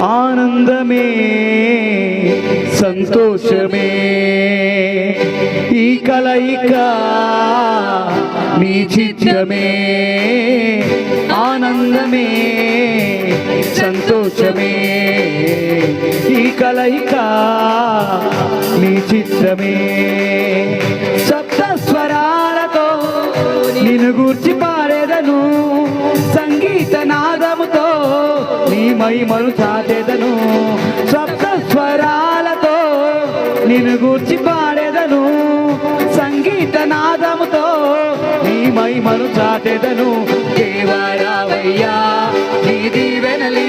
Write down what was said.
ఆనందమే సంతోషమే ఈ కలయిక నీ చిత్తమే ఆనందమే సంతోషమే ఈ కలయిక నీ చిత్తమే సప్త స్వరాలతో నిన్ను గూర్చి పాడేదను సంగీత నాదముతో నీ మహిమను చాటెదను సప్త స్వరాలతో నిన్ను గూర్చి పాడేదను సంగీత నాదముతో నీ మహిమను చాటెదను దేవా రావయ్యా నీ దీవెనలి